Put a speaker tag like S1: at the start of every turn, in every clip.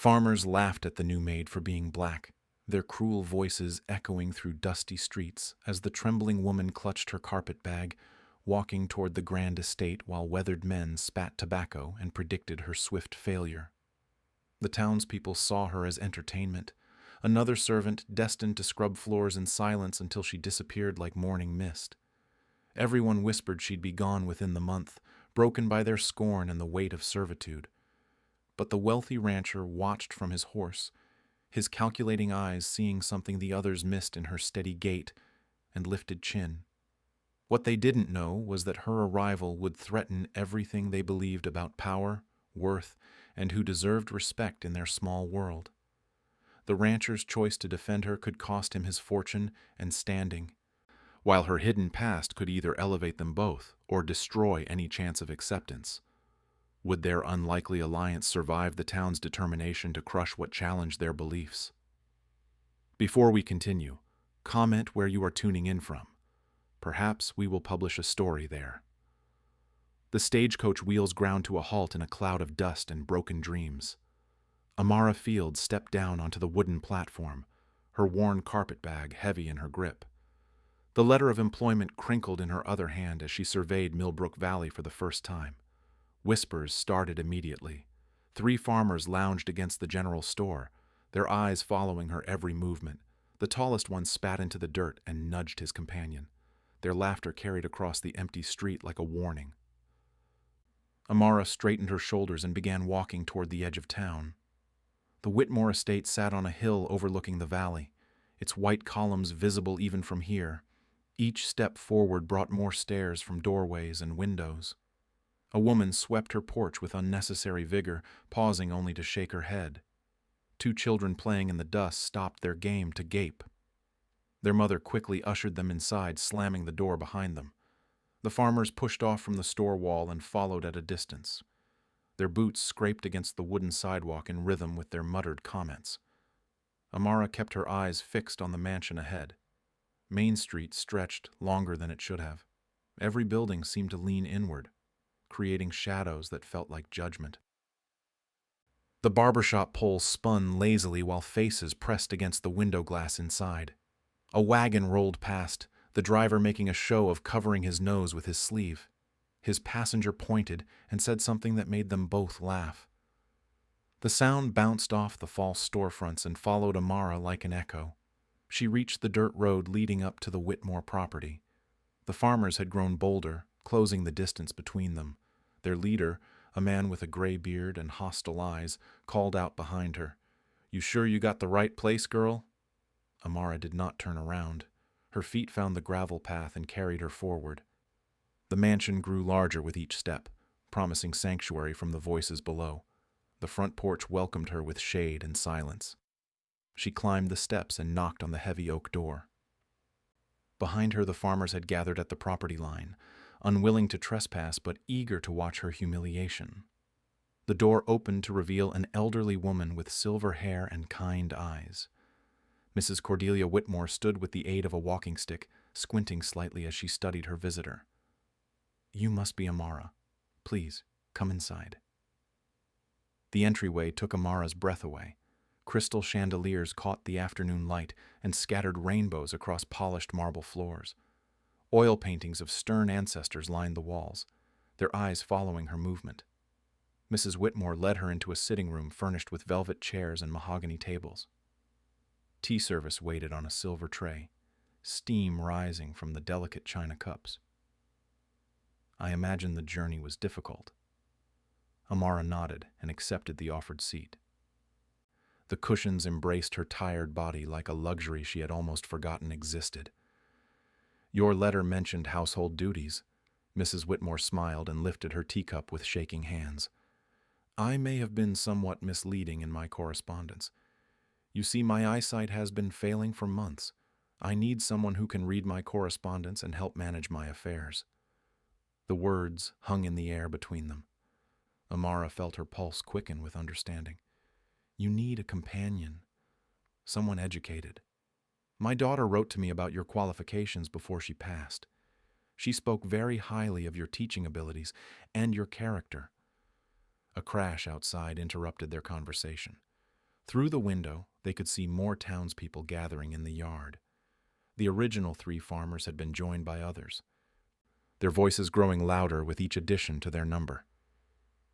S1: Farmers laughed at the new maid for being black, their cruel voices echoing through dusty streets as the trembling woman clutched her carpet bag, walking toward the grand estate while weathered men spat tobacco and predicted her swift failure. The townspeople saw her as entertainment, another servant destined to scrub floors in silence until she disappeared like morning mist. Everyone whispered she'd be gone within the month, broken by their scorn and the weight of servitude. But the wealthy rancher watched from his horse, his calculating eyes seeing something the others missed in her steady gait and lifted chin. What they didn't know was that her arrival would threaten everything they believed about power, worth, and who deserved respect in their small world. The rancher's choice to defend her could cost him his fortune and standing, while her hidden past could either elevate them both or destroy any chance of acceptance. Would their unlikely alliance survive the town's determination to crush what challenged their beliefs? Before we continue, comment where you are tuning in from. Perhaps we will publish a story there. The stagecoach wheels ground to a halt in a cloud of dust and broken dreams. Amara Field stepped down onto the wooden platform, her worn carpetbag heavy in her grip. The letter of employment crinkled in her other hand as she surveyed Millbrook Valley for the first time. Whispers started immediately. 3 farmers lounged against the general store, their eyes following her every movement. The tallest one spat into the dirt and nudged his companion. Their laughter carried across the empty street like a warning. Amara straightened her shoulders and began walking toward the edge of town. The Whitmore estate sat on a hill overlooking the valley, its white columns visible even from here. Each step forward brought more stares from doorways and windows. A woman swept her porch with unnecessary vigor, pausing only to shake her head. 2 children playing in the dust stopped their game to gape. Their mother quickly ushered them inside, slamming the door behind them. The farmers pushed off from the store wall and followed at a distance. Their boots scraped against the wooden sidewalk in rhythm with their muttered comments. Amara kept her eyes fixed on the mansion ahead. Main Street stretched longer than it should have. Every building seemed to lean inward, creating shadows that felt like judgment. The barbershop pole spun lazily while faces pressed against the window glass inside. A wagon rolled past, the driver making a show of covering his nose with his sleeve. His passenger pointed and said something that made them both laugh. The sound bounced off the false storefronts and followed Amara like an echo. She reached the dirt road leading up to the Whitmore property. The farmers had grown bolder, closing the distance between them. Their leader, a man with a gray beard and hostile eyes, called out behind her, "You sure you got the right place, girl?" Amara did not turn around. Her feet found the gravel path and carried her forward. The mansion grew larger with each step, promising sanctuary from the voices below. The front porch welcomed her with shade and silence. She climbed the steps and knocked on the heavy oak door. Behind her, the farmers had gathered at the property line, unwilling to trespass but eager to watch her humiliation. The door opened to reveal an elderly woman with silver hair and kind eyes. Mrs. Cordelia Whitmore stood with the aid of a walking stick, squinting slightly as she studied her visitor. "You must be Amara. Please, come inside." The entryway took Amara's breath away. Crystal chandeliers caught the afternoon light and scattered rainbows across polished marble floors. Oil paintings of stern ancestors lined the walls, their eyes following her movement. Mrs. Whitmore led her into a sitting room furnished with velvet chairs and mahogany tables. Tea service waited on a silver tray, steam rising from the delicate china cups. "I imagine the journey was difficult." Amara nodded and accepted the offered seat. The cushions embraced her tired body like a luxury she had almost forgotten existed. "Your letter mentioned household duties." Mrs. Whitmore smiled and lifted her teacup with shaking hands. "I may have been somewhat misleading in my correspondence. You see, my eyesight has been failing for months. I need someone who can read my correspondence and help manage my affairs." The words hung in the air between them. Amara felt her pulse quicken with understanding. "You need a companion, someone educated. My daughter wrote to me about your qualifications before she passed. She spoke very highly of your teaching abilities and your character." A crash outside interrupted their conversation. Through the window, they could see more townspeople gathering in the yard. The original 3 farmers had been joined by others, their voices growing louder with each addition to their number.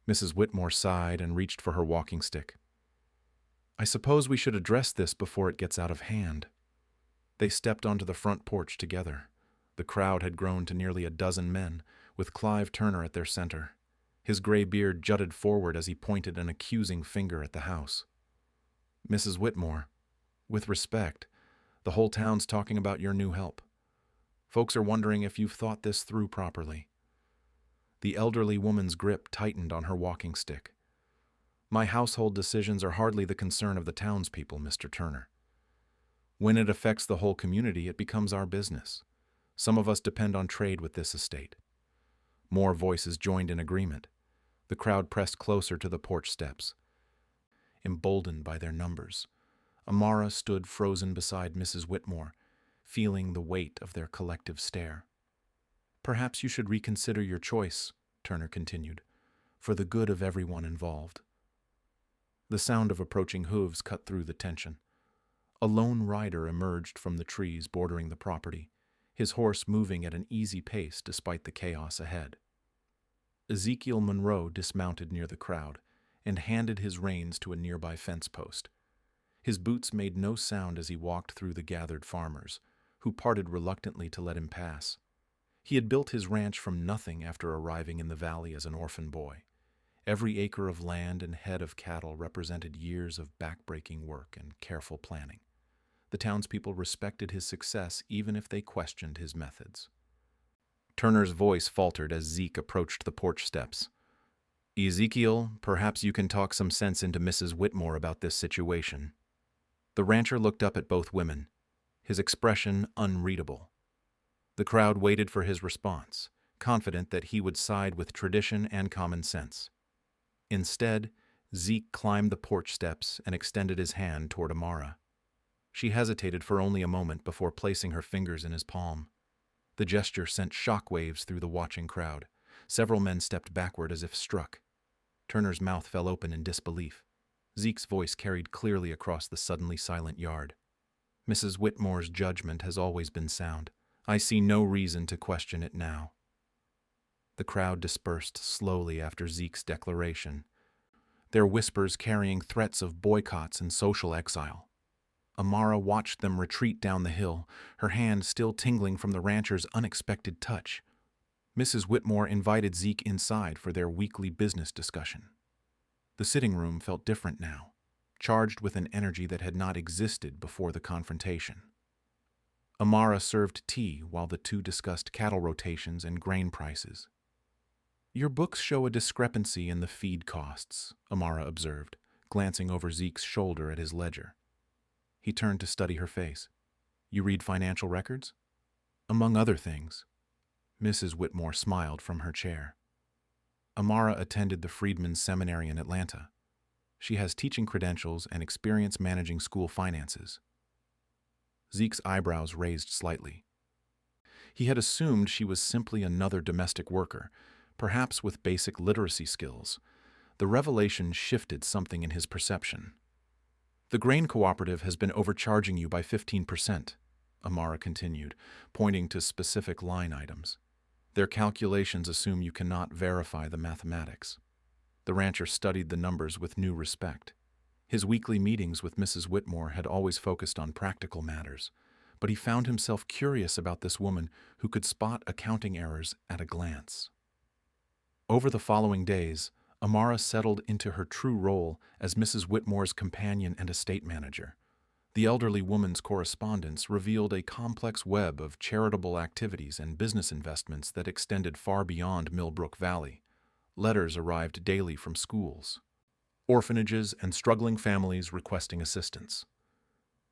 S1: Mrs. Whitmore sighed and reached for her walking stick. "I suppose we should address this before it gets out of hand." They stepped onto the front porch together. The crowd had grown to nearly a dozen men, with Clive Turner at their center. His gray beard jutted forward as he pointed an accusing finger at the house. "Mrs. Whitmore, with respect, the whole town's talking about your new help. Folks are wondering if you've thought this through properly." The elderly woman's grip tightened on her walking stick. "My household decisions are hardly the concern of the townspeople, Mr. Turner. When it affects the whole community, it becomes our business. Some of us depend on trade with this estate." More voices joined in agreement. The crowd pressed closer to the porch steps. Emboldened by their numbers, Amara stood frozen beside Mrs. Whitmore, feeling the weight of their collective stare. "Perhaps you should reconsider your choice," Turner continued, "for the good of everyone involved." The sound of approaching hooves cut through the tension. A lone rider emerged from the trees bordering the property, his horse moving at an easy pace despite the chaos ahead. Ezekiel Monroe dismounted near the crowd and handed his reins to a nearby fence post. His boots made no sound as he walked through the gathered farmers, who parted reluctantly to let him pass. He had built his ranch from nothing after arriving in the valley as an orphan boy. Every acre of land and head of cattle represented years of backbreaking work and careful planning. The townspeople respected his success even if they questioned his methods. Turner's voice faltered as Zeke approached the porch steps. "Ezekiel, perhaps you can talk some sense into Mrs. Whitmore about this situation." The rancher looked up at both women, his expression unreadable. The crowd waited for his response, confident that he would side with tradition and common sense. Instead, Zeke climbed the porch steps and extended his hand toward Amara. She hesitated for only a moment before placing her fingers in his palm. The gesture sent shockwaves through the watching crowd. Several men stepped backward as if struck. Turner's mouth fell open in disbelief. Zeke's voice carried clearly across the suddenly silent yard. "Mrs. Whitmore's judgment has always been sound. I see no reason to question it now." The crowd dispersed slowly after Zeke's declaration, their whispers carrying threats of boycotts and social exile. Amara watched them retreat down the hill, her hand still tingling from the rancher's unexpected touch. Mrs. Whitmore invited Zeke inside for their weekly business discussion. The sitting room felt different now, charged with an energy that had not existed before the confrontation. Amara served tea while the two discussed cattle rotations and grain prices. "Your books show a discrepancy in the feed costs," Amara observed, glancing over Zeke's shoulder at his ledger. He turned to study her face. "You read financial records?" "Among other things." Mrs. Whitmore smiled from her chair. "Amara attended the Freedmen's Seminary in Atlanta. She has teaching credentials and experience managing school finances." Zeke's eyebrows raised slightly. He had assumed she was simply another domestic worker, perhaps with basic literacy skills. The revelation shifted something in his perception. "The grain cooperative has been overcharging you by 15%, Amara continued, pointing to specific line items. "Their calculations assume you cannot verify the mathematics." The rancher studied the numbers with new respect. His weekly meetings with Mrs. Whitmore had always focused on practical matters, but he found himself curious about this woman who could spot accounting errors at a glance. Over the following days, Amara settled into her true role as Mrs. Whitmore's companion and estate manager. The elderly woman's correspondence revealed a complex web of charitable activities and business investments that extended far beyond Millbrook Valley. Letters arrived daily from schools, orphanages, and struggling families requesting assistance.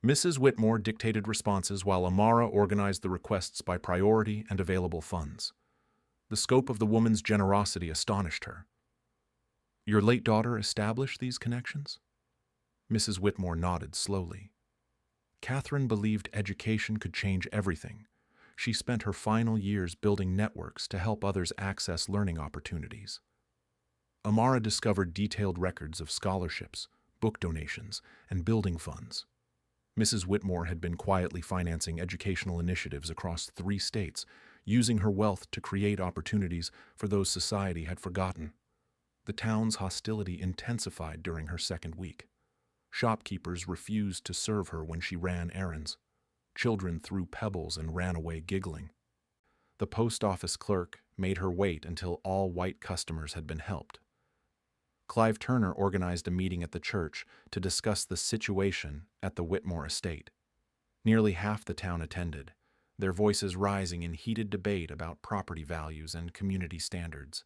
S1: Mrs. Whitmore dictated responses while Amara organized the requests by priority and available funds. The scope of the woman's generosity astonished her. "Your late daughter established these connections?" Mrs. Whitmore nodded slowly. "Catherine believed education could change everything. She spent her final years building networks to help others access learning opportunities." Amara discovered detailed records of scholarships, book donations, and building funds. Mrs. Whitmore had been quietly financing educational initiatives across 3 states, using her wealth to create opportunities for those society had forgotten. The town's hostility intensified during her second week. Shopkeepers refused to serve her when she ran errands. Children threw pebbles and ran away giggling. The post office clerk made her wait until all white customers had been helped. Clive Turner organized a meeting at the church to discuss the situation at the Whitmore estate. Nearly half the town attended, their voices rising in heated debate about property values and community standards.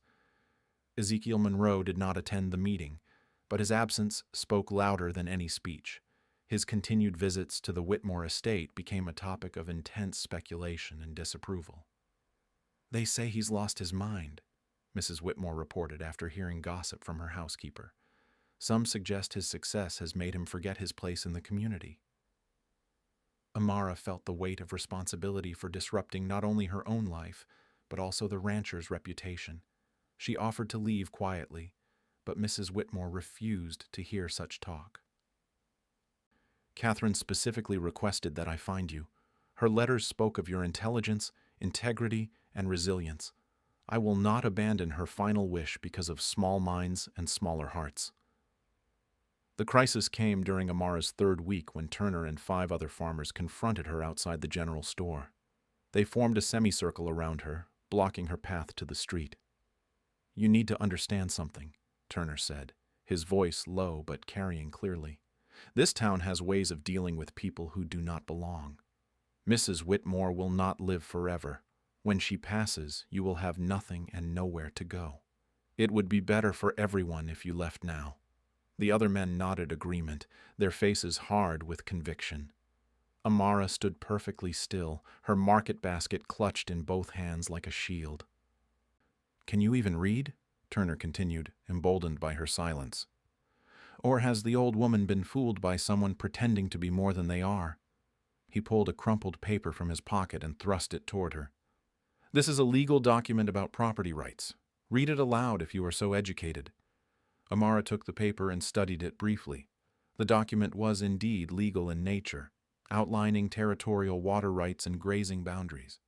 S1: Ezekiel Monroe did not attend the meeting, but his absence spoke louder than any speech. His continued visits to the Whitmore estate became a topic of intense speculation and disapproval. "They say he's lost his mind," Mrs. Whitmore reported after hearing gossip from her housekeeper. "Some suggest his success has made him forget his place in the community." Amara felt the weight of responsibility for disrupting not only her own life, but also the rancher's reputation. She offered to leave quietly, but Mrs. Whitmore refused to hear such talk. "Catherine specifically requested that I find you. Her letters spoke of your intelligence, integrity, and resilience. I will not abandon her final wish because of small minds and smaller hearts." The crisis came during Amara's 3rd week when Turner and 5 other farmers confronted her outside the general store. They formed a semicircle around her, blocking her path to the street. "You need to understand something," Turner said, his voice low but carrying clearly. "This town has ways of dealing with people who do not belong. Mrs. Whitmore will not live forever. When she passes, you will have nothing and nowhere to go. It would be better for everyone if you left now." The other men nodded agreement, their faces hard with conviction. Amara stood perfectly still, her market basket clutched in both hands like a shield. "Can you even read?" Turner continued, emboldened by her silence. "Or has the old woman been fooled by someone pretending to be more than they are?" He pulled a crumpled paper from his pocket and thrust it toward her. "This is a legal document about property rights. Read it aloud if you are so educated." Amara took the paper and studied it briefly. The document was indeed legal in nature, outlining territorial water rights and grazing boundaries.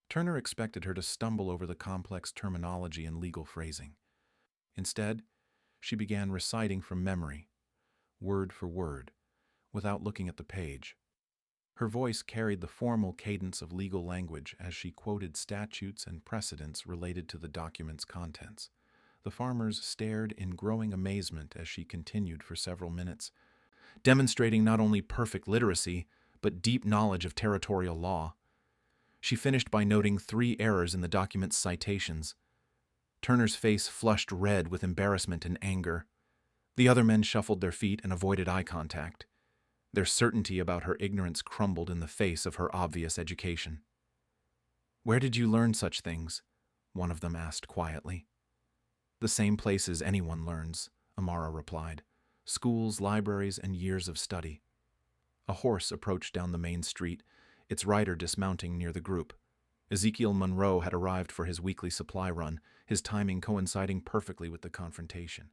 S1: Turner expected her to stumble over the complex terminology and legal phrasing. Instead, she began reciting from memory, word for word, without looking at the page. Her voice carried the formal cadence of legal language as she quoted statutes and precedents related to the document's contents. The farmers stared in growing amazement as she continued for several minutes, demonstrating not only perfect literacy, but deep knowledge of territorial law. She finished by noting 3 errors in the document's citations. Turner's face flushed red with embarrassment and anger. The other men shuffled their feet and avoided eye contact. Their certainty about her ignorance crumbled in the face of her obvious education. "Where did you learn such things?" one of them asked quietly. "The same places anyone learns," Amara replied. "Schools, libraries, and years of study." A horse approached down the main street, its rider dismounting near the group. Ezekiel Monroe had arrived for his weekly supply run, his timing coinciding perfectly with the confrontation.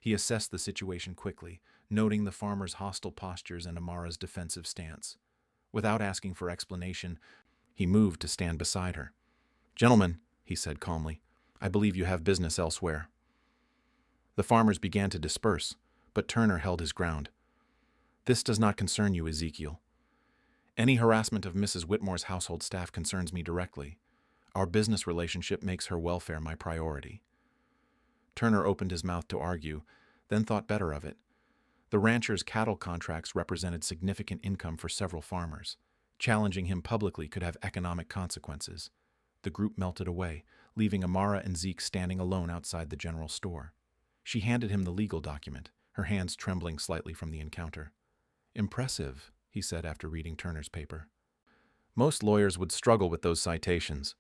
S1: He assessed the situation quickly, noting the farmers' hostile postures and Amara's defensive stance. Without asking for explanation, he moved to stand beside her. "Gentlemen," he said calmly, "I believe you have business elsewhere." The farmers began to disperse, but Turner held his ground. "This does not concern you, Ezekiel. Any harassment of Mrs. Whitmore's household staff concerns me directly. Our business relationship makes her welfare my priority." Turner opened his mouth to argue, then thought better of it. The rancher's cattle contracts represented significant income for several farmers. Challenging him publicly could have economic consequences. The group melted away, leaving Amara and Zeke standing alone outside the general store. She handed him the legal document, her hands trembling slightly from the encounter. "Impressive," he said after reading Turner's paper. "Most lawyers would struggle with those citations."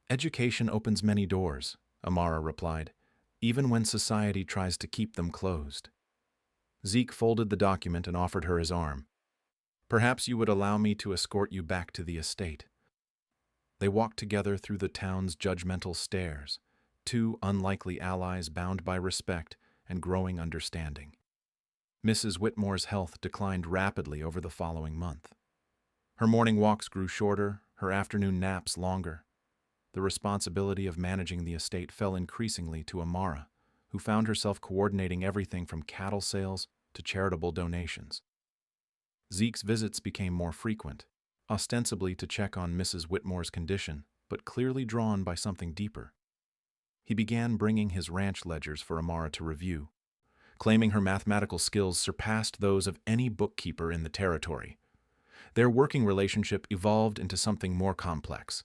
S1: "Education opens many doors," Amara replied, "even when society tries to keep them closed." Zeke folded the document and offered her his arm. "Perhaps you would allow me to escort you back to the estate." They walked together through the town's judgmental stares, 2 unlikely allies bound by respect and growing understanding. Mrs. Whitmore's health declined rapidly over the following month. Her morning walks grew shorter, her afternoon naps longer. The responsibility of managing the estate fell increasingly to Amara, who found herself coordinating everything from cattle sales to charitable donations. Zeke's visits became more frequent, ostensibly to check on Mrs. Whitmore's condition, but clearly drawn by something deeper. He began bringing his ranch ledgers for Amara to review, claiming her mathematical skills surpassed those of any bookkeeper in the territory. Their working relationship evolved into something more complex.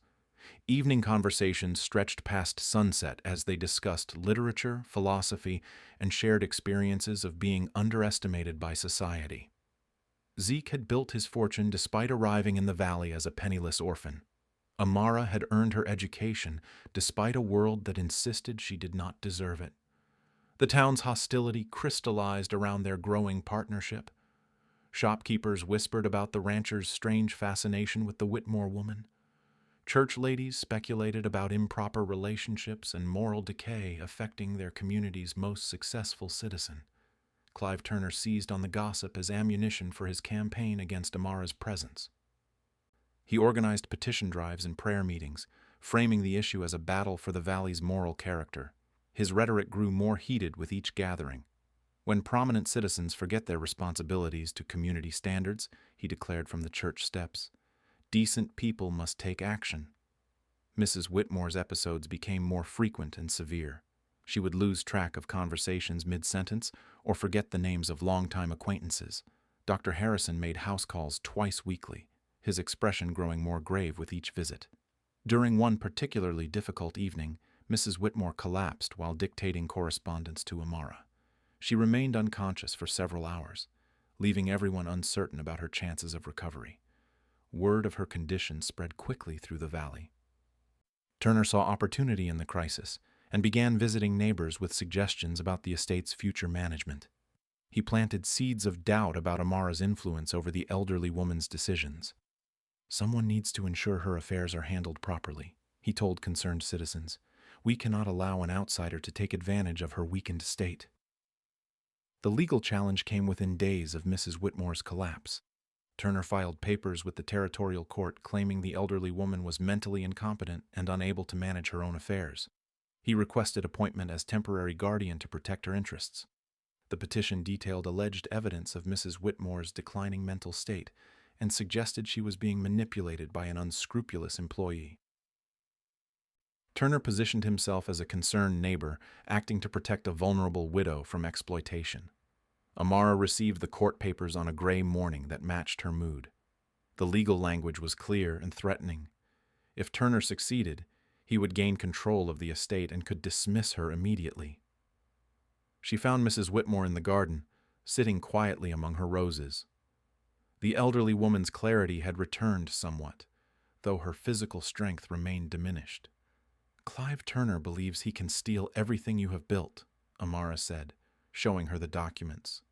S1: Evening conversations stretched past sunset as they discussed literature, philosophy, and shared experiences of being underestimated by society. Zeke had built his fortune despite arriving in the valley as a penniless orphan. Amara had earned her education despite a world that insisted she did not deserve it. The town's hostility crystallized around their growing partnership. Shopkeepers whispered about the rancher's strange fascination with the Whitmore woman. Church ladies speculated about improper relationships and moral decay affecting their community's most successful citizen. Clive Turner seized on the gossip as ammunition for his campaign against Amara's presence. He organized petition drives and prayer meetings, framing the issue as a battle for the valley's moral character. His rhetoric grew more heated with each gathering. When prominent citizens forget their responsibilities to community standards, he declared from the church steps, decent people must take action. Mrs. Whitmore's episodes became more frequent and severe. She would lose track of conversations mid-sentence or forget the names of longtime acquaintances. Dr. Harrison made house calls twice weekly, his expression growing more grave with each visit. During one particularly difficult evening, Mrs. Whitmore collapsed while dictating correspondence to Amara. She remained unconscious for several hours, leaving everyone uncertain about her chances of recovery. Word of her condition spread quickly through the valley. Turner saw opportunity in the crisis and began visiting neighbors with suggestions about the estate's future management. He planted seeds of doubt about Amara's influence over the elderly woman's decisions. Someone needs to ensure her affairs are handled properly, he told concerned citizens. We cannot allow an outsider to take advantage of her weakened state. The legal challenge came within days of Mrs. Whitmore's collapse. Turner filed papers with the territorial court claiming the elderly woman was mentally incompetent and unable to manage her own affairs. He requested appointment as temporary guardian to protect her interests. The petition detailed alleged evidence of Mrs. Whitmore's declining mental state and suggested she was being manipulated by an unscrupulous employee. Turner positioned himself as a concerned neighbor, acting to protect a vulnerable widow from exploitation. Amara received the court papers on a gray morning that matched her mood. The legal language was clear and threatening. If Turner succeeded, he would gain control of the estate and could dismiss her immediately. She found Mrs. Whitmore in the garden, sitting quietly among her roses. The elderly woman's clarity had returned somewhat, though her physical strength remained diminished. Clive Turner believes he can steal everything you have built, Amara said, showing her the documents.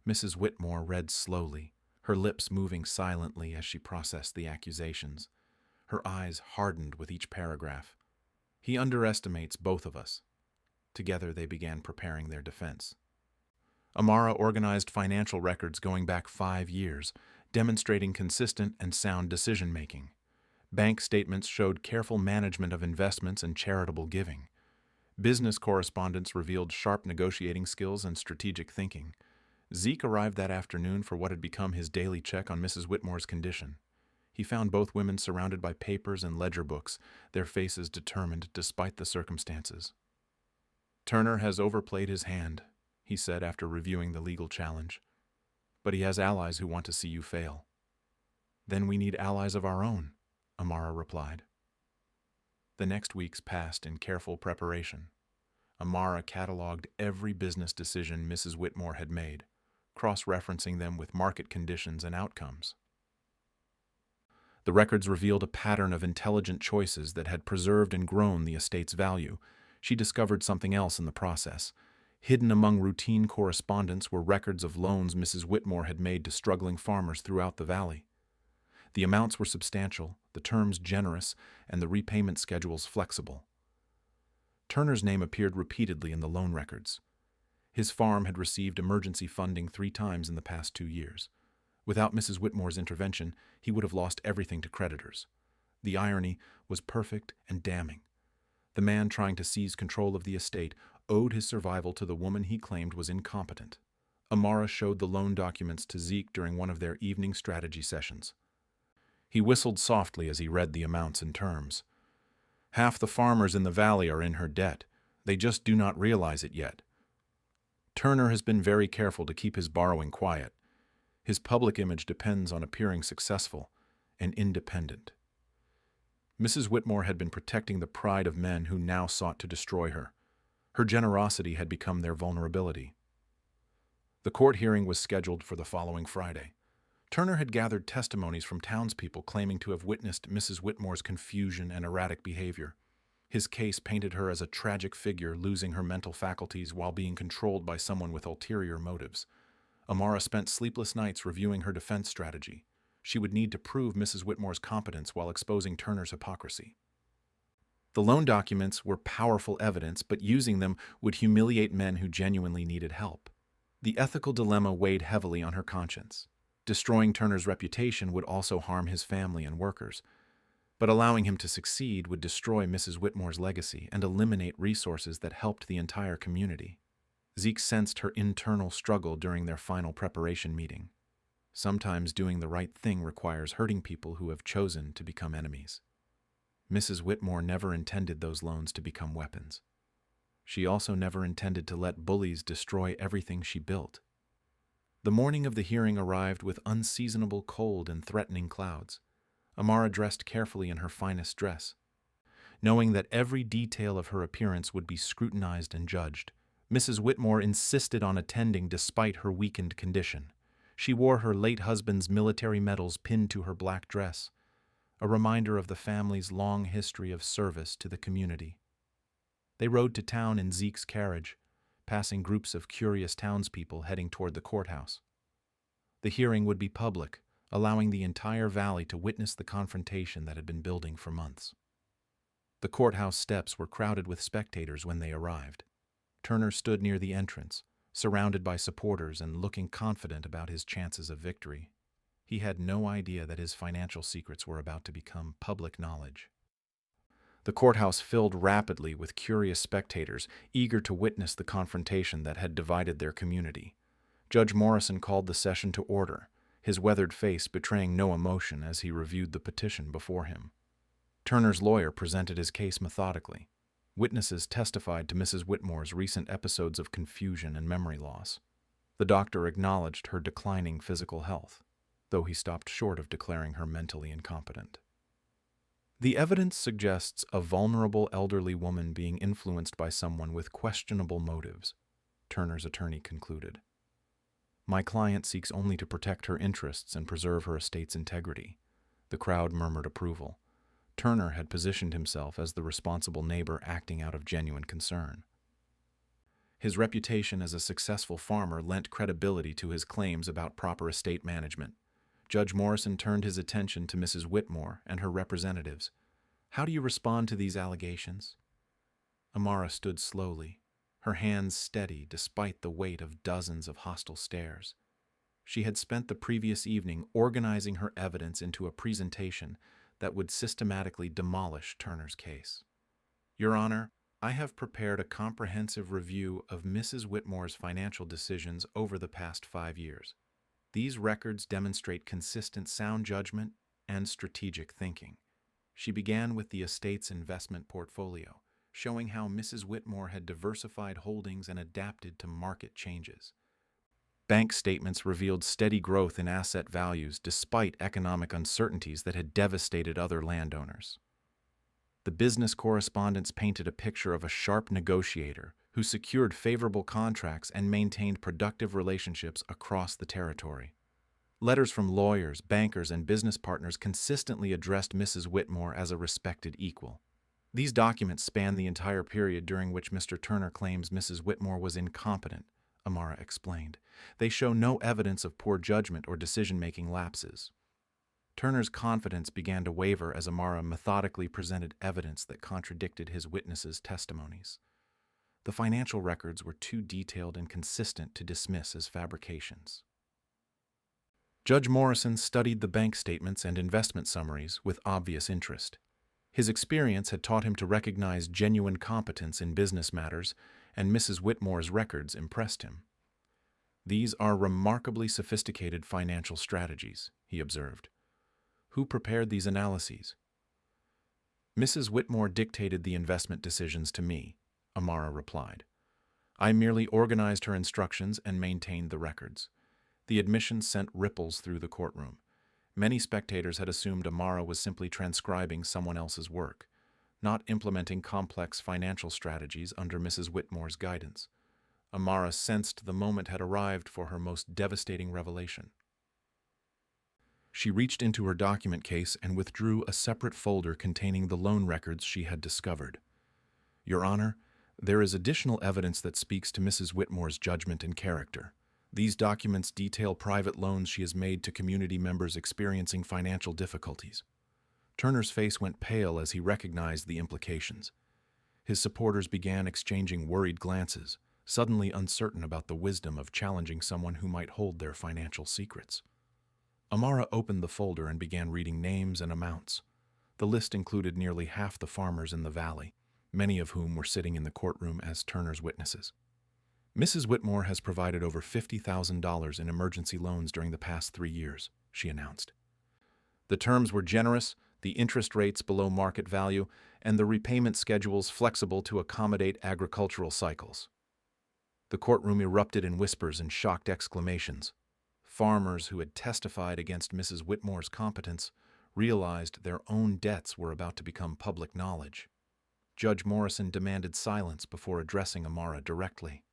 S1: Mrs. Whitmore read slowly, her lips moving silently as she processed the accusations. Her eyes hardened with each paragraph. He underestimates both of us. Together they began preparing their defense. Amara organized financial records going back 5 years, demonstrating consistent and sound decision-making. Bank statements showed careful management of investments and charitable giving. Business correspondence revealed sharp negotiating skills and strategic thinking. Zeke arrived that afternoon for what had become his daily check on Mrs. Whitmore's condition. He found both women surrounded by papers and ledger books, their faces determined despite the circumstances. Turner has overplayed his hand, he said after reviewing the legal challenge. But he has allies who want to see you fail. Then we need allies of our own, Amara replied. The next weeks passed in careful preparation. Amara cataloged every business decision Mrs. Whitmore had made, cross-referencing them with market conditions and outcomes. The records revealed a pattern of intelligent choices that had preserved and grown the estate's value. She discovered something else in the process. Hidden among routine correspondence were records of loans Mrs. Whitmore had made to struggling farmers throughout the valley. The amounts were substantial, the terms generous, and the repayment schedules flexible. Turner's name appeared repeatedly in the loan records. His farm had received emergency funding 3 times in the past 2 years. Without Mrs. Whitmore's intervention, he would have lost everything to creditors. The irony was perfect and damning. The man trying to seize control of the estate owed his survival to the woman he claimed was incompetent. Amara showed the loan documents to Zeke during one of their evening strategy sessions. He whistled softly as he read the amounts and terms. Half the farmers in the valley are in her debt. They just do not realize it yet. Turner has been very careful to keep his borrowing quiet. His public image depends on appearing successful and independent. Mrs. Whitmore had been protecting the pride of men who now sought to destroy her. Her generosity had become their vulnerability. The court hearing was scheduled for the following Friday. Turner had gathered testimonies from townspeople claiming to have witnessed Mrs. Whitmore's confusion and erratic behavior. His case painted her as a tragic figure losing her mental faculties while being controlled by someone with ulterior motives. Amara spent sleepless nights reviewing her defense strategy. She would need to prove Mrs. Whitmore's competence while exposing Turner's hypocrisy. The loan documents were powerful evidence, but using them would humiliate men who genuinely needed help. The ethical dilemma weighed heavily on her conscience. Destroying Turner's reputation would also harm his family and workers, but allowing him to succeed would destroy Mrs. Whitmore's legacy and eliminate resources that helped the entire community. Zeke sensed her internal struggle during their final preparation meeting. Sometimes doing the right thing requires hurting people who have chosen to become enemies. Mrs. Whitmore never intended those loans to become weapons. She also never intended to let bullies destroy everything she built. The morning of the hearing arrived with unseasonable cold and threatening clouds. Amara dressed carefully in her finest dress. Knowing that every detail of her appearance would be scrutinized and judged, Mrs. Whitmore insisted on attending despite her weakened condition. She wore her late husband's military medals pinned to her black dress, a reminder of the family's long history of service to the community. They rode to town in Zeke's carriage, passing groups of curious townspeople heading toward the courthouse. The hearing would be public, allowing the entire valley to witness the confrontation that had been building for months. The courthouse steps were crowded with spectators when they arrived. Turner stood near the entrance, surrounded by supporters and looking confident about his chances of victory. He had no idea that his financial secrets were about to become public knowledge. The courthouse filled rapidly with curious spectators, eager to witness the confrontation that had divided their community. Judge Morrison called the session to order, his weathered face betraying no emotion as he reviewed the petition before him. Turner's lawyer presented his case methodically. Witnesses testified to Mrs. Whitmore's recent episodes of confusion and memory loss. The doctor acknowledged her declining physical health, though he stopped short of declaring her mentally incompetent. The evidence suggests a vulnerable elderly woman being influenced by someone with questionable motives, Turner's attorney concluded. My client seeks only to protect her interests and preserve her estate's integrity. The crowd murmured approval. Turner had positioned himself as the responsible neighbor acting out of genuine concern. His reputation as a successful farmer lent credibility to his claims about proper estate management. Judge Morrison turned his attention to Mrs. Whitmore and her representatives. How do you respond to these allegations? Amara stood slowly, her hands steady despite the weight of dozens of hostile stares. She had spent the previous evening organizing her evidence into a presentation that would systematically demolish Turner's case. Your Honor, I have prepared a comprehensive review of Mrs. Whitmore's financial decisions over the past 5 years. These records demonstrate consistent sound judgment and strategic thinking. She began with the estate's investment portfolio, showing how Mrs. Whitmore had diversified holdings and adapted to market changes. Bank statements revealed steady growth in asset values despite economic uncertainties that had devastated other landowners. The business correspondence painted a picture of a sharp negotiator who secured favorable contracts and maintained productive relationships across the territory. Letters from lawyers, bankers, and business partners consistently addressed Mrs. Whitmore as a respected equal. These documents span the entire period during which Mr. Turner claims Mrs. Whitmore was incompetent, Amara explained. They show no evidence of poor judgment or decision-making lapses. Turner's confidence began to waver as Amara methodically presented evidence that contradicted his witnesses' testimonies. The financial records were too detailed and consistent to dismiss as fabrications. Judge Morrison studied the bank statements and investment summaries with obvious interest. His experience had taught him to recognize genuine competence in business matters, and Mrs. Whitmore's records impressed him. "These are remarkably sophisticated financial strategies," he observed. "Who prepared these analyses?" "Mrs. Whitmore dictated the investment decisions to me," Amara replied. "I merely organized her instructions and maintained the records." The admission sent ripples through the courtroom. Many spectators had assumed Amara was simply transcribing someone else's work, not implementing complex financial strategies under Mrs. Whitmore's guidance. Amara sensed the moment had arrived for her most devastating revelation. She reached into her document case and withdrew a separate folder containing the loan records she had discovered. "Your Honor, there is additional evidence that speaks to Mrs. Whitmore's judgment and character. These documents detail private loans she has made to community members experiencing financial difficulties." Turner's face went pale as he recognized the implications. His supporters began exchanging worried glances, suddenly uncertain about the wisdom of challenging someone who might hold their financial secrets. Amara opened the folder and began reading names and amounts. The list included nearly half the farmers in the valley, many of whom were sitting in the courtroom as Turner's witnesses. "Mrs. Whitmore has provided over $50,000 in emergency loans during the past 3 years," she announced. "The terms were generous, the interest rates below market value, and the repayment schedules flexible to accommodate agricultural cycles." The courtroom erupted in whispers and shocked exclamations. Farmers who had testified against Mrs. Whitmore's competence realized their own debts were about to become public knowledge. Judge Morrison demanded silence before addressing Amara directly.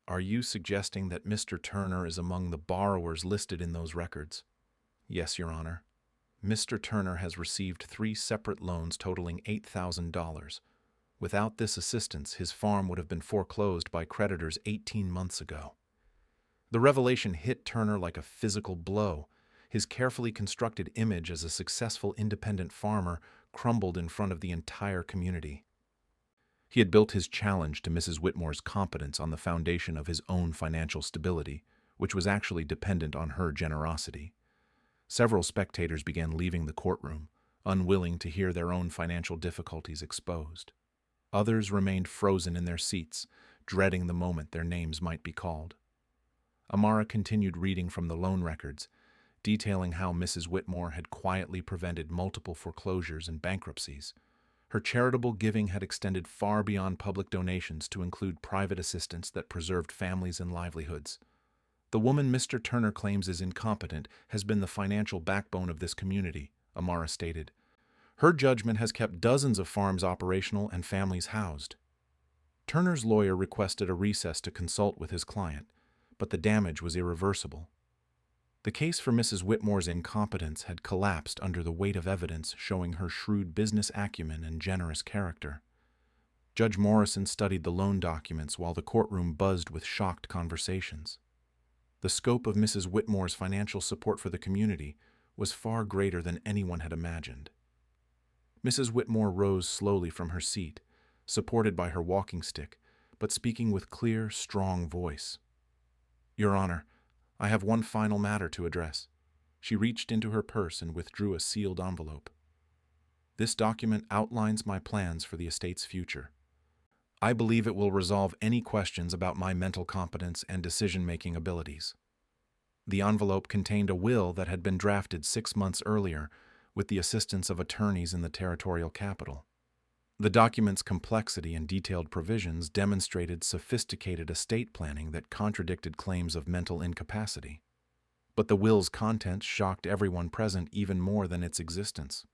S1: "Are you suggesting that Mr. Turner is among the borrowers listed in those records?" "Yes, Your Honor. Mr. Turner has received 3 separate loans totaling $8,000. Without this assistance, his farm would have been foreclosed by creditors 18 months ago." The revelation hit Turner like a physical blow. His carefully constructed image as a successful independent farmer crumbled in front of the entire community. He had built his challenge to Mrs. Whitmore's competence on the foundation of his own financial stability, which was actually dependent on her generosity. Several spectators began leaving the courtroom, unwilling to hear their own financial difficulties exposed. Others remained frozen in their seats, dreading the moment their names might be called. Amara continued reading from the loan records, detailing how Mrs. Whitmore had quietly prevented multiple foreclosures and bankruptcies. Her charitable giving had extended far beyond public donations to include private assistance that preserved families and livelihoods. "The woman Mr. Turner claims is incompetent has been the financial backbone of this community," Amara stated. "Her judgment has kept dozens of farms operational and families housed." Turner's lawyer requested a recess to consult with his client, but the damage was irreversible. The case for Mrs. Whitmore's incompetence had collapsed under the weight of evidence showing her shrewd business acumen and generous character. Judge Morrison studied the loan documents while the courtroom buzzed with shocked conversations. The scope of Mrs. Whitmore's financial support for the community was far greater than anyone had imagined. Mrs. Whitmore rose slowly from her seat, supported by her walking stick, but speaking with clear, strong voice. "Your Honor, I have one final matter to address." She reached into her purse and withdrew a sealed envelope. "This document outlines my plans for the estate's future. I believe it will resolve any questions about my mental competence and decision-making abilities." The envelope contained a will that had been drafted 6 months earlier with the assistance of attorneys in the territorial capital. The document's complexity and detailed provisions demonstrated sophisticated estate planning that contradicted claims of mental incapacity. But the will's contents shocked everyone present even more than its existence.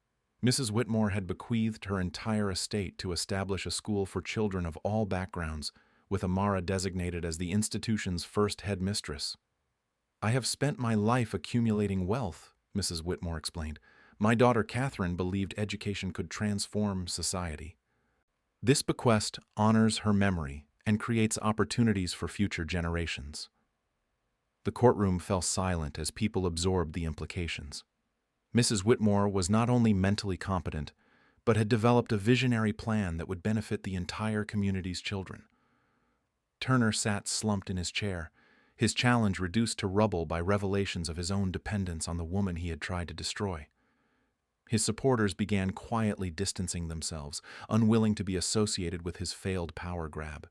S1: Mrs. Whitmore had bequeathed her entire estate to establish a school for children of all backgrounds, with Amara designated as the institution's first headmistress. "I have spent my life accumulating wealth," Mrs. Whitmore explained. "My daughter Catherine believed education could transform society. This bequest honors her memory and creates opportunities for future generations." The courtroom fell silent as people absorbed the implications. Mrs. Whitmore was not only mentally competent, but had developed a visionary plan that would benefit the entire community's children. Turner sat slumped in his chair, his challenge reduced to rubble by revelations of his own dependence on the woman he had tried to destroy. His supporters began quietly distancing themselves, unwilling to be associated with his failed power grab.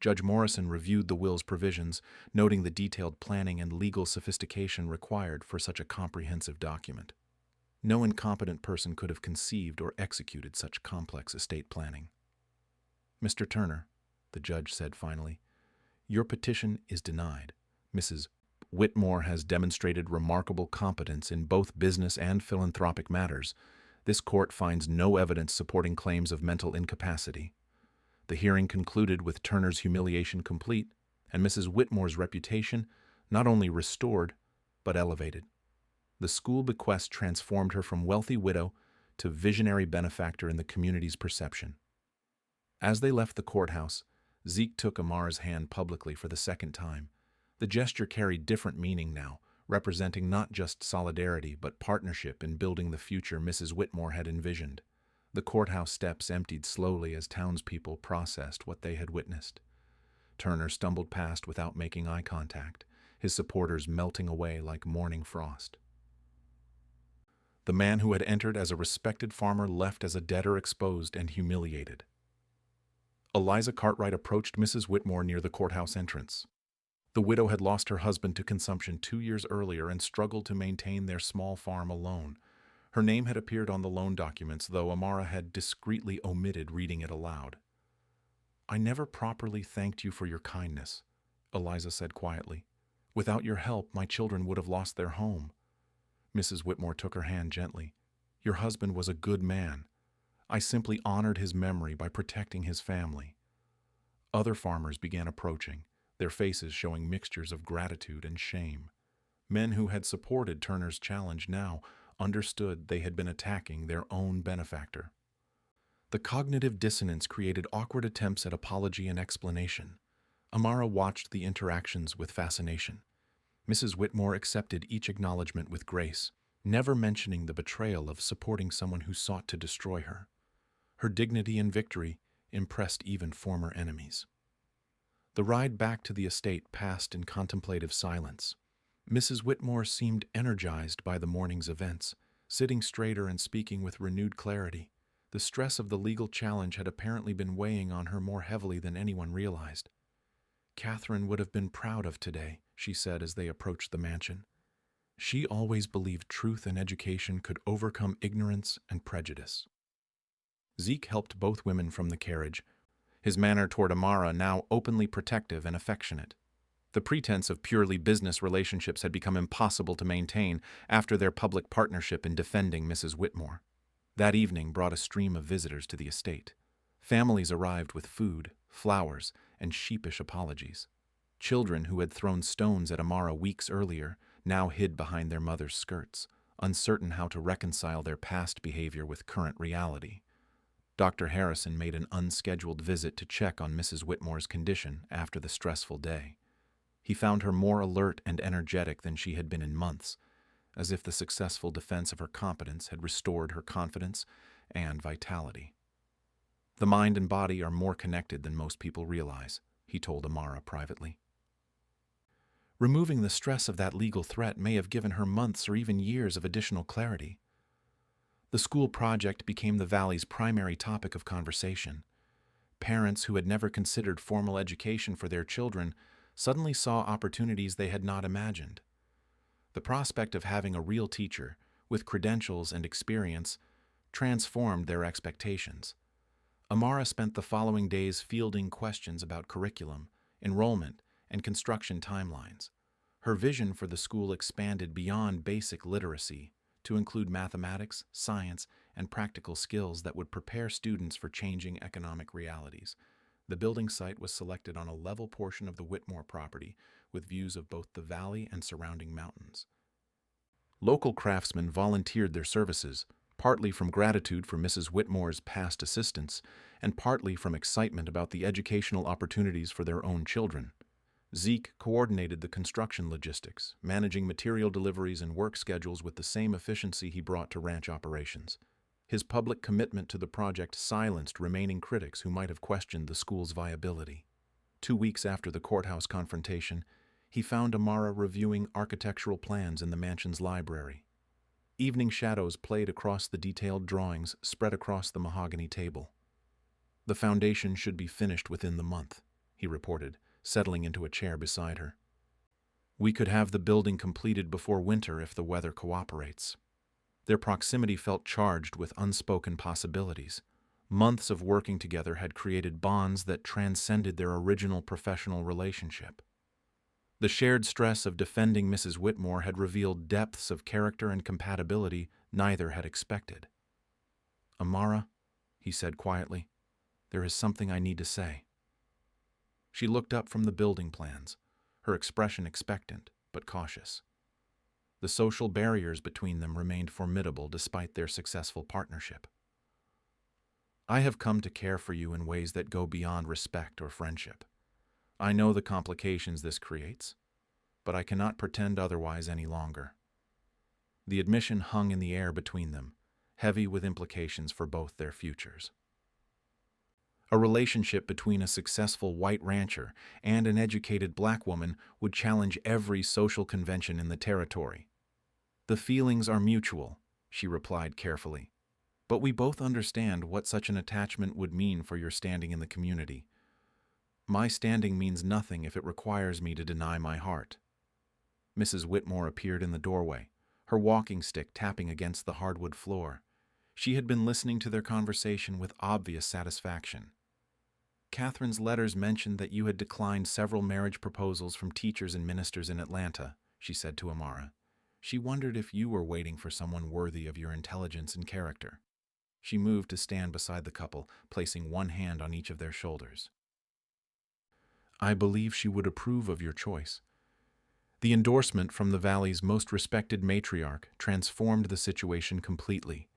S1: Judge Morrison reviewed the will's provisions, noting the detailed planning and legal sophistication required for such a comprehensive document. No incompetent person could have conceived or executed such complex estate planning. "Mr. Turner," the judge said finally, "your petition is denied. Mrs. Whitmore has demonstrated remarkable competence in both business and philanthropic matters. This court finds no evidence supporting claims of mental incapacity." The hearing concluded with Turner's humiliation complete and Mrs. Whitmore's reputation not only restored, but elevated. The school bequest transformed her from wealthy widow to visionary benefactor in the community's perception. As they left the courthouse, Zeke took Amara's hand publicly for the second time. The gesture carried different meaning now, representing not just solidarity but partnership in building the future Mrs. Whitmore had envisioned. The courthouse steps emptied slowly as townspeople processed what they had witnessed. Turner stumbled past without making eye contact, his supporters melting away like morning frost. The man who had entered as a respected farmer left as a debtor, exposed and humiliated. Eliza Cartwright approached Mrs. Whitmore near the courthouse entrance. The widow had lost her husband to consumption 2 years earlier and struggled to maintain their small farm alone. Her name had appeared on the loan documents, though Amara had discreetly omitted reading it aloud. "I never properly thanked you for your kindness," Eliza said quietly. "Without your help, my children would have lost their home." Mrs. Whitmore took her hand gently. "Your husband was a good man. I simply honored his memory by protecting his family." Other farmers began approaching, their faces showing mixtures of gratitude and shame. Men who had supported Turner's challenge now understood they had been attacking their own benefactor. The cognitive dissonance created awkward attempts at apology and explanation. Amara watched the interactions with fascination. Mrs. Whitmore accepted each acknowledgement with grace, never mentioning the betrayal of supporting someone who sought to destroy her. Her dignity and victory impressed even former enemies. The ride back to the estate passed in contemplative silence. Mrs. Whitmore seemed energized by the morning's events, sitting straighter and speaking with renewed clarity. The stress of the legal challenge had apparently been weighing on her more heavily than anyone realized. "Catherine would have been proud of today," she said as they approached the mansion. "She always believed truth and education could overcome ignorance and prejudice." Zeke helped both women from the carriage, his manner toward Amara now openly protective and affectionate. The pretense of purely business relationships had become impossible to maintain after their public partnership in defending Mrs. Whitmore. That evening brought a stream of visitors to the estate. Families arrived with food, flowers, and sheepish apologies. Children who had thrown stones at Amara weeks earlier now hid behind their mother's skirts, uncertain how to reconcile their past behavior with current reality. Dr. Harrison made an unscheduled visit to check on Mrs. Whitmore's condition after the stressful day. He found her more alert and energetic than she had been in months, as if the successful defense of her competence had restored her confidence and vitality. "The mind and body are more connected than most people realize," he told Amara privately. Removing the stress of that legal threat may have given her months or even years of additional clarity. The school project became the Valley's primary topic of conversation. Parents who had never considered formal education for their children suddenly saw opportunities they had not imagined. The prospect of having a real teacher, with credentials and experience, transformed their expectations. Amara spent the following days fielding questions about curriculum, enrollment, and construction timelines. Her vision for the school expanded beyond basic literacy to include mathematics, science, and practical skills that would prepare students for changing economic realities. The building site was selected on a level portion of the Whitmore property, with views of both the valley and surrounding mountains. Local craftsmen volunteered their services, partly from gratitude for Mrs. Whitmore's past assistance, and partly from excitement about the educational opportunities for their own children. Zeke coordinated the construction logistics, managing material deliveries and work schedules with the same efficiency he brought to ranch operations. His public commitment to the project silenced remaining critics who might have questioned the school's viability. 2 weeks after the courthouse confrontation, he found Amara reviewing architectural plans in the mansion's library. Evening shadows played across the detailed drawings spread across the mahogany table. "The foundation should be finished within the month," he reported, settling into a chair beside her. "We could have the building completed before winter if the weather cooperates." Their proximity felt charged with unspoken possibilities. Months of working together had created bonds that transcended their original professional relationship. The shared stress of defending Mrs. Whitmore had revealed depths of character and compatibility neither had expected. "Amara," he said quietly, "there is something I need to say." She looked up from the building plans, her expression expectant but cautious. The social barriers between them remained formidable despite their successful partnership. "I have come to care for you in ways that go beyond respect or friendship. I know the complications this creates, but I cannot pretend otherwise any longer." The admission hung in the air between them, heavy with implications for both their futures. A relationship between a successful white rancher and an educated black woman would challenge every social convention in the territory. "The feelings are mutual," she replied carefully, "but we both understand what such an attachment would mean for your standing in the community. My standing means nothing if it requires me to deny my heart." Mrs. Whitmore appeared in the doorway, her walking stick tapping against the hardwood floor. She had been listening to their conversation with obvious satisfaction. "Catherine's letters mentioned that you had declined several marriage proposals from teachers and ministers in Atlanta," she said to Amara. "She wondered if you were waiting for someone worthy of your intelligence and character." She moved to stand beside the couple, placing one hand on each of their shoulders. "I believe she would approve of your choice." The endorsement from the Valley's most respected matriarch transformed the situation completely.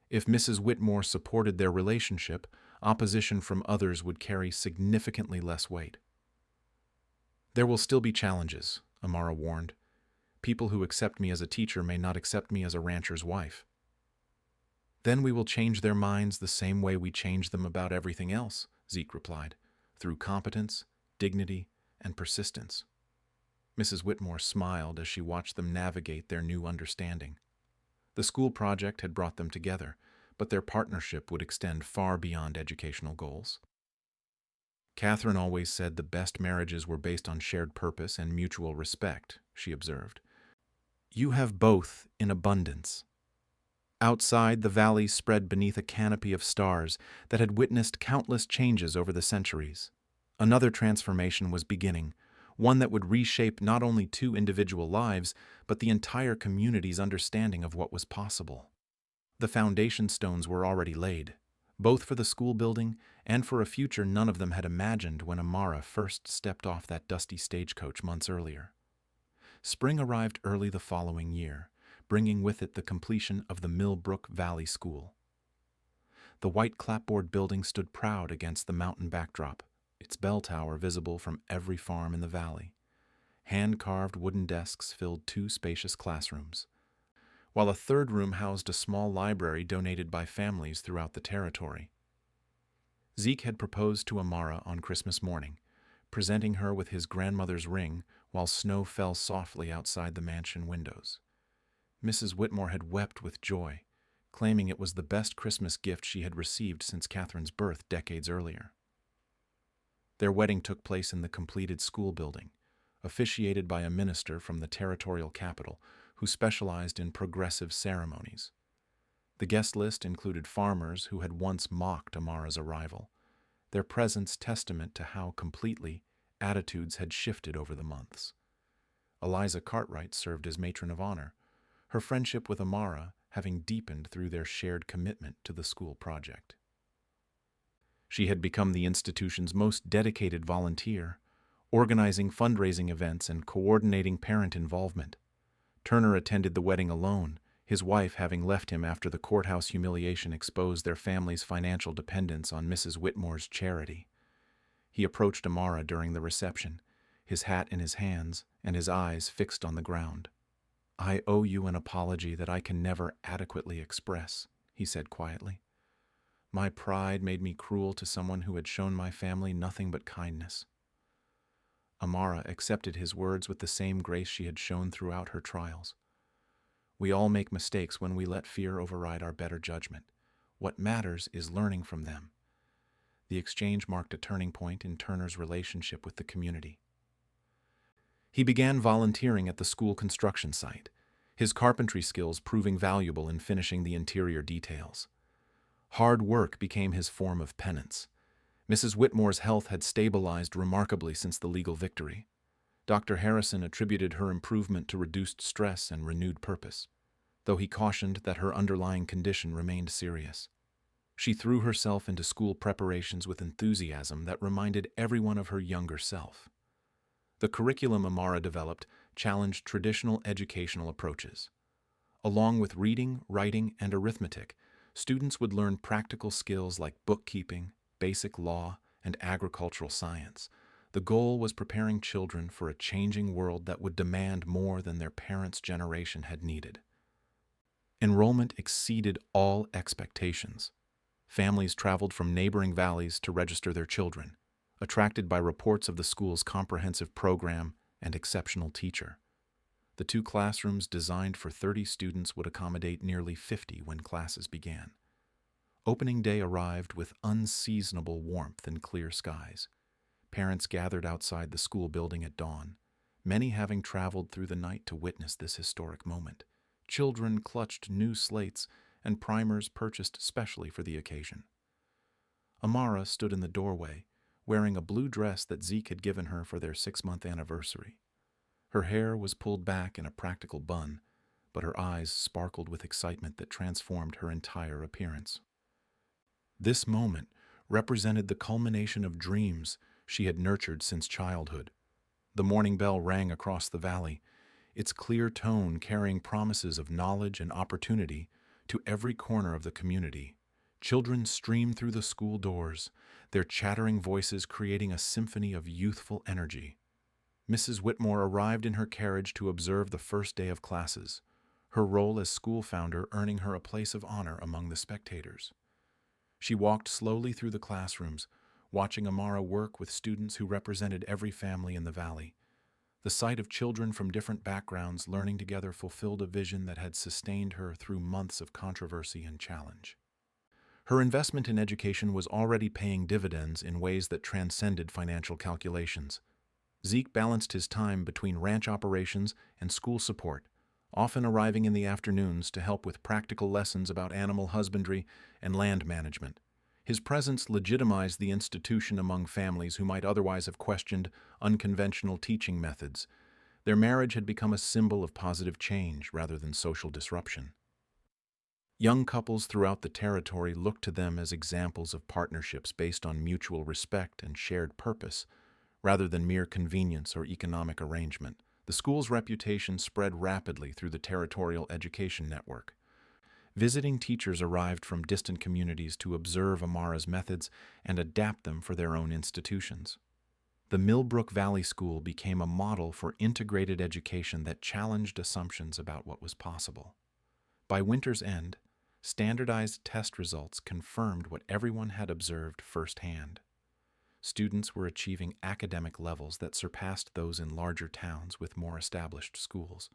S1: If Mrs. Whitmore supported their relationship, opposition from others would carry significantly less weight. "There will still be challenges," Amara warned. "People who accept me as a teacher may not accept me as a rancher's wife." "Then we will change their minds the same way we change them about everything else," Zeke replied, "through competence, dignity, and persistence." Mrs. Whitmore smiled as she watched them navigate their new understanding. The school project had brought them together, but their partnership would extend far beyond educational goals. "Catherine always said the best marriages were based on shared purpose and mutual respect," she observed. "You have both in abundance." Outside, the valley spread beneath a canopy of stars that had witnessed countless changes over the centuries. Another transformation was beginning, one that would reshape not only two individual lives, but the entire community's understanding of what was possible. The foundation stones were already laid, both for the school building and for a future none of them had imagined when Amara first stepped off that dusty stagecoach months earlier. Spring arrived early the following year, bringing with it the completion of the Millbrook Valley School. The white clapboard building stood proud against the mountain backdrop, its bell tower visible from every farm in the valley. Hand-carved wooden desks filled two spacious classrooms, while a third room housed a small library donated by families throughout the territory. Zeke had proposed to Amara on Christmas morning, presenting her with his grandmother's ring while snow fell softly outside the mansion windows. Mrs. Whitmore had wept with joy, claiming it was the best Christmas gift she had received since Catherine's birth decades earlier. Their wedding took place in the completed school building, officiated by a minister from the territorial capital who specialized in progressive ceremonies. The guest list included farmers who had once mocked Amara's arrival, their presence testament to how completely attitudes had shifted over the months. Eliza Cartwright served as matron of honor, her friendship with Amara having deepened through their shared commitment to the school project. She had become the institution's most dedicated volunteer, organizing fundraising events and coordinating parent involvement. Turner attended the wedding alone, his wife having left him after the courthouse humiliation exposed their family's financial dependence on Mrs. Whitmore's charity. He approached Amara during the reception, his hat in his hands and his eyes fixed on the ground. "I owe you an apology that I can never adequately express," he said quietly. "My pride made me cruel to someone who had shown my family nothing but kindness." Amara accepted his words with the same grace she had shown throughout her trials. We all make mistakes when we let fear override our better judgment. What matters is learning from them. The exchange marked a turning point in Turner's relationship with the community. He began volunteering at the school construction site, his carpentry skills proving valuable in finishing the interior details. Hard work became his form of penance. Mrs. Whitmore's health had stabilized remarkably since the legal victory. Dr. Harrison attributed her improvement to reduced stress and renewed purpose, though he cautioned that her underlying condition remained serious. She threw herself into school preparations with enthusiasm that reminded everyone of her younger self. The curriculum Amara developed challenged traditional educational approaches. Along with reading, writing, and arithmetic, students would learn practical skills like bookkeeping, basic law, and agricultural science. The goal was preparing children for a changing world that would demand more than their parents' generation had needed. Enrollment exceeded all expectations. Families traveled from neighboring valleys to register their children, attracted by reports of the school's comprehensive program and exceptional teacher. The 2 classrooms designed for 30 students would accommodate nearly 50 when classes began. Opening day arrived with unseasonable warmth and clear skies. Parents gathered outside the school building at dawn, many having traveled through the night to witness this historic moment. Children clutched new slates and primers purchased specially for the occasion. Amara stood in the doorway, wearing a blue dress that Zeke had given her for their 6-month anniversary. Her hair was pulled back in a practical bun, but her eyes sparkled with excitement that transformed her entire appearance. This moment represented the culmination of dreams she had nurtured since childhood. The morning bell rang across the valley, its clear tone carrying promises of knowledge and opportunity to every corner of the community. Children streamed through the school doors, their chattering voices creating a symphony of youthful energy. Mrs. Whitmore arrived in her carriage to observe the first day of classes, her role as school founder earning her a place of honor among the spectators. She walked slowly through the classrooms, watching Amara work with students who represented every family in the valley. The sight of children from different backgrounds learning together fulfilled a vision that had sustained her through months of controversy and challenge. Her investment in education was already paying dividends in ways that transcended financial calculations. Zeke balanced his time between ranch operations and school support, often arriving in the afternoons to help with practical lessons about animal husbandry and land management. His presence legitimized the institution among families who might otherwise have questioned unconventional teaching methods. Their marriage had become a symbol of positive change rather than social disruption. Young couples throughout the territory looked to them as examples of partnerships based on mutual respect and shared purpose, rather than mere convenience or economic arrangement. The school's reputation spread rapidly through the territorial education network. Visiting teachers arrived from distant communities to observe Amara's methods and adapt them for their own institutions. The Millbrook Valley School became a model for integrated education that challenged assumptions about what was possible. By winter's end, standardized test results confirmed what everyone had observed firsthand. Students were achieving academic levels that surpassed those in larger towns with more established schools.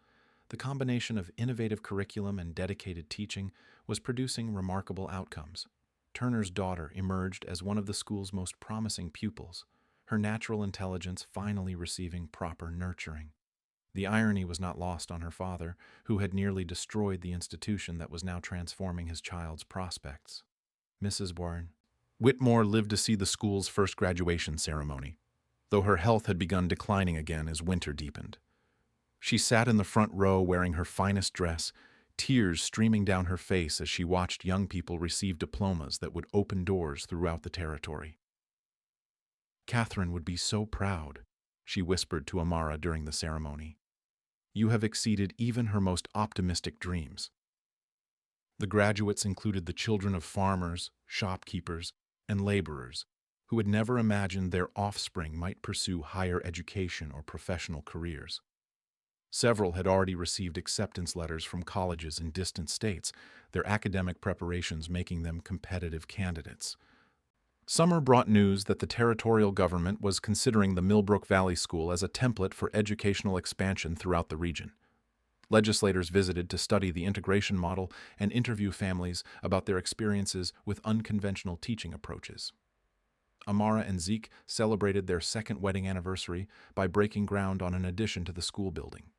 S1: The combination of innovative curriculum and dedicated teaching was producing remarkable outcomes. Turner's daughter emerged as one of the school's most promising pupils, her natural intelligence finally receiving proper nurturing. The irony was not lost on her father, who had nearly destroyed the institution that was now transforming his child's prospects. Mrs. Whitmore lived to see the school's first graduation ceremony, though her health had begun declining again as winter deepened. She sat in the front row wearing her finest dress, tears streaming down her face as she watched young people receive diplomas that would open doors throughout the territory. "Catherine would be so proud," she whispered to Amara during the ceremony. "You have exceeded even her most optimistic dreams." The graduates included the children of farmers, shopkeepers, and laborers who had never imagined their offspring might pursue higher education or professional careers. Several had already received acceptance letters from colleges in distant states, their academic preparations making them competitive candidates. Summer brought news that the territorial government was considering the Millbrook Valley School as a template for educational expansion throughout the region. Legislators visited to study the integration model and interview families about their experiences with unconventional teaching approaches. Amara and Zeke celebrated their second wedding anniversary by breaking ground on an addition to the school building.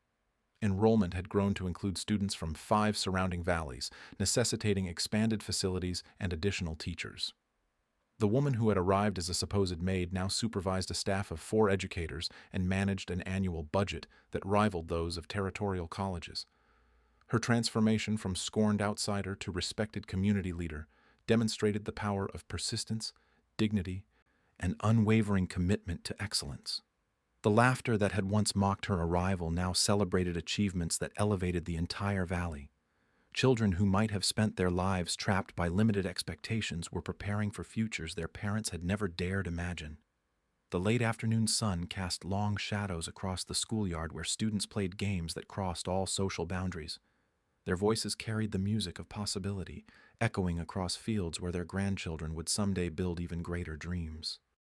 S1: Enrollment had grown to include students from 5 surrounding valleys, necessitating expanded facilities and additional teachers. The woman who had arrived as a supposed maid now supervised a staff of 4 educators and managed an annual budget that rivaled those of territorial colleges. Her transformation from scorned outsider to respected community leader demonstrated the power of persistence, dignity, and unwavering commitment to excellence. The laughter that had once mocked her arrival now celebrated achievements that elevated the entire valley. Children who might have spent their lives trapped by limited expectations were preparing for futures their parents had never dared imagine. The late afternoon sun cast long shadows across the schoolyard where students played games that crossed all social boundaries. Their voices carried the music of possibility, echoing across fields where their grandchildren would someday build even greater dreams.